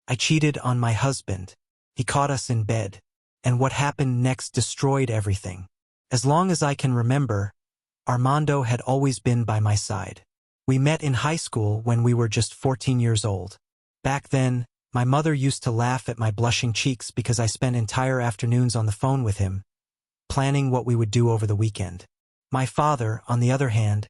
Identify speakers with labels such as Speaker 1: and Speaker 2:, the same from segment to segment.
Speaker 1: I cheated on my husband. He caught us in bed. And what happened next destroyed everything. As long as I can remember, Armando had always been by my side. We met in high school when we were just 14 years old. Back then, my mother used to laugh at my blushing cheeks because I spent entire afternoons on the phone with him, planning what we would do over the weekend. My father, on the other hand,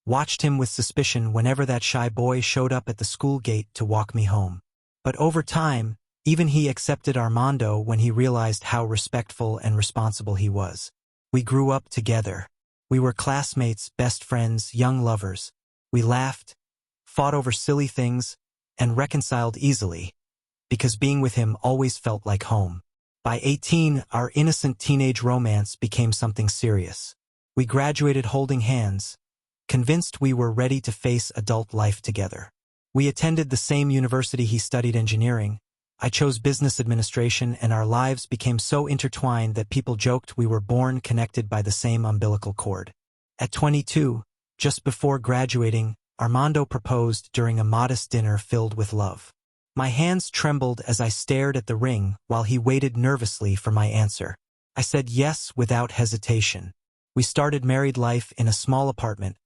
Speaker 1: watched him with suspicion whenever that shy boy showed up at the school gate to walk me home. But over time, even he accepted Armando when he realized how respectful and responsible he was. We grew up together. We were classmates, best friends, young lovers. We laughed, fought over silly things, and reconciled easily, because being with him always felt like home. By 18, our innocent teenage romance became something serious. We graduated holding hands, convinced we were ready to face adult life together. We attended the same university he studied engineering. I chose business administration, and our lives became so intertwined that people joked we were born connected by the same umbilical cord. At 22, just before graduating, Armando proposed during a modest dinner filled with love. My hands trembled as I stared at the ring while he waited nervously for my answer. I said yes without hesitation. We started married life in a small apartment,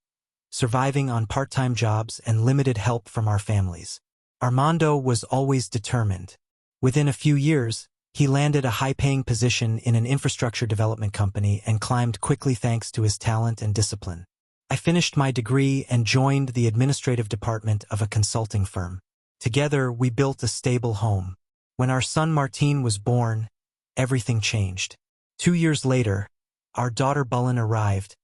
Speaker 1: surviving on part-time jobs and limited help from our families. Armando was always determined. Within a few years, he landed a high-paying position in an infrastructure development company and climbed quickly thanks to his talent and discipline. I finished my degree and joined the administrative department of a consulting firm. Together, we built a stable home. When our son Martin was born, everything changed. 2 years later, our daughter Bullen arrived,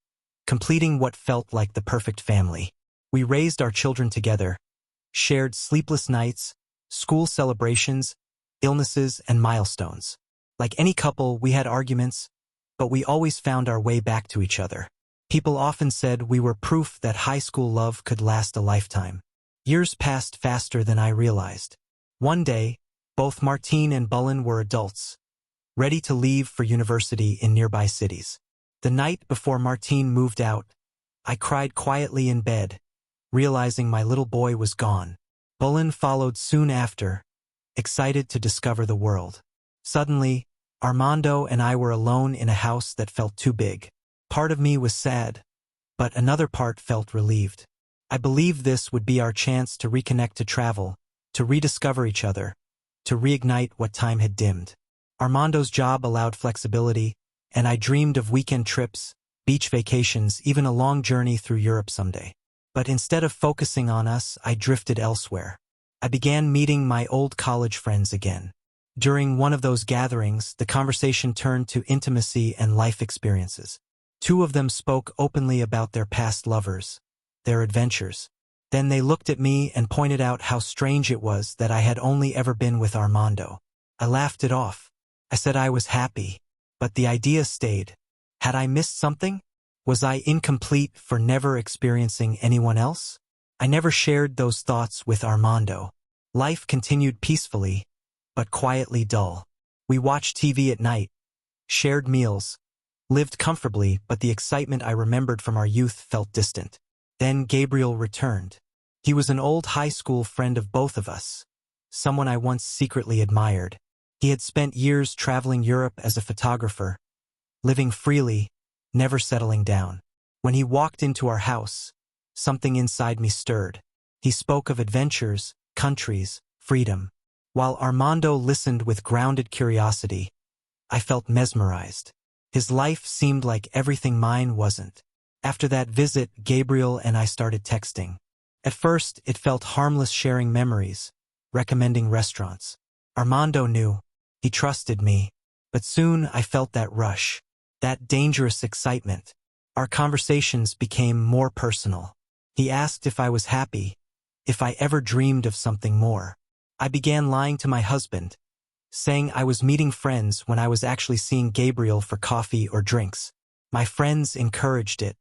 Speaker 1: completing what felt like the perfect family. We raised our children together, shared sleepless nights, school celebrations, illnesses, and milestones. Like any couple, we had arguments, but we always found our way back to each other. People often said we were proof that high school love could last a lifetime. Years passed faster than I realized. One day, both Martin and Bullen were adults, ready to leave for university in nearby cities. The night before Martin moved out, I cried quietly in bed, realizing my little boy was gone. Bullen followed soon after, excited to discover the world. Suddenly, Armando and I were alone in a house that felt too big. Part of me was sad, but another part felt relieved. I believed this would be our chance to reconnect, to travel, to rediscover each other, to reignite what time had dimmed. Armando's job allowed flexibility, and I dreamed of weekend trips, beach vacations, even a long journey through Europe someday. But instead of focusing on us, I drifted elsewhere. I began meeting my old college friends again. During one of those gatherings, the conversation turned to intimacy and life experiences. 2 of them spoke openly about their past lovers, their adventures. Then they looked at me and pointed out how strange it was that I had only ever been with Armando. I laughed it off. I said I was happy, but the idea stayed. Had I missed something? Was I incomplete for never experiencing anyone else? I never shared those thoughts with Armando. Life continued peacefully, but quietly dull. We watched TV at night, shared meals, lived comfortably, but the excitement I remembered from our youth felt distant. Then Gabriel returned. He was an old high school friend of both of us, someone I once secretly admired. He had spent years traveling Europe as a photographer, living freely, never settling down. When he walked into our house, something inside me stirred. He spoke of adventures, countries, freedom. While Armando listened with grounded curiosity, I felt mesmerized. His life seemed like everything mine wasn't. After that visit, Gabriel and I started texting. At first, it felt harmless, sharing memories, recommending restaurants. Armando knew. He trusted me. But soon I felt that rush, that dangerous excitement. Our conversations became more personal. He asked if I was happy, if I ever dreamed of something more. I began lying to my husband, saying I was meeting friends when I was actually seeing Gabriel for coffee or drinks. My friends encouraged it.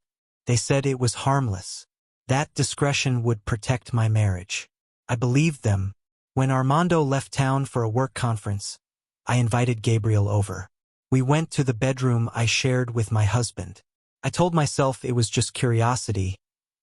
Speaker 1: They said it was harmless. That discretion would protect my marriage. I believed them. When Armando left town for a work conference, I invited Gabriel over. We went to the bedroom I shared with my husband. I told myself it was just curiosity,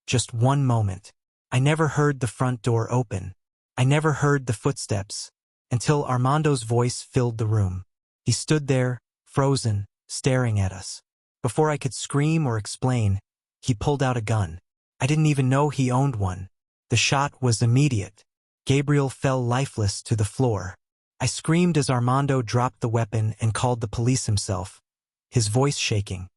Speaker 1: just one moment. I never heard the front door open. I never heard the footsteps. until Armando's voice filled the room. He stood there, frozen, staring at us. Before I could scream or explain, he pulled out a gun. I didn't even know he owned one. The shot was immediate. Gabriel fell lifeless to the floor. I screamed as Armando dropped the weapon and called the police himself, his voice shaking.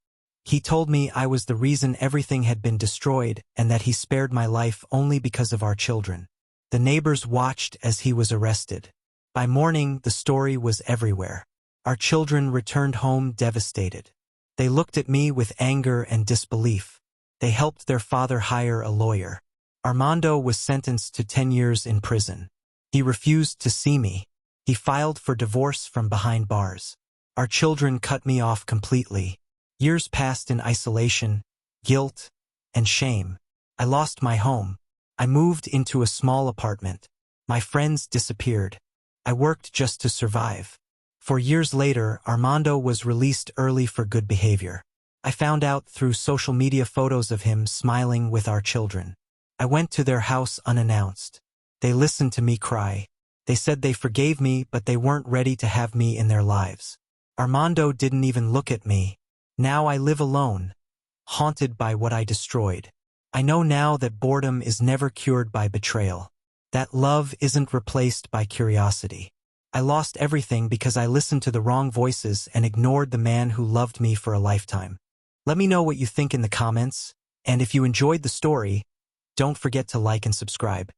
Speaker 1: He told me I was the reason everything had been destroyed and that he spared my life only because of our children. The neighbors watched as he was arrested. By morning, the story was everywhere. Our children returned home devastated. They looked at me with anger and disbelief. They helped their father hire a lawyer. Armando was sentenced to 10 years in prison. He refused to see me. He filed for divorce from behind bars. Our children cut me off completely. Years passed in isolation, guilt, and shame. I lost my home. I moved into a small apartment. My friends disappeared. I worked just to survive. 4 years later, Armando was released early for good behavior. I found out through social media photos of him smiling with our children. I went to their house unannounced. They listened to me cry. They said they forgave me, but they weren't ready to have me in their lives. Armando didn't even look at me. Now I live alone, haunted by what I destroyed. I know now that boredom is never cured by betrayal. That love isn't replaced by curiosity. I lost everything because I listened to the wrong voices and ignored the man who loved me for a lifetime. Let me know what you think in the comments, and if you enjoyed the story, don't forget to like and subscribe.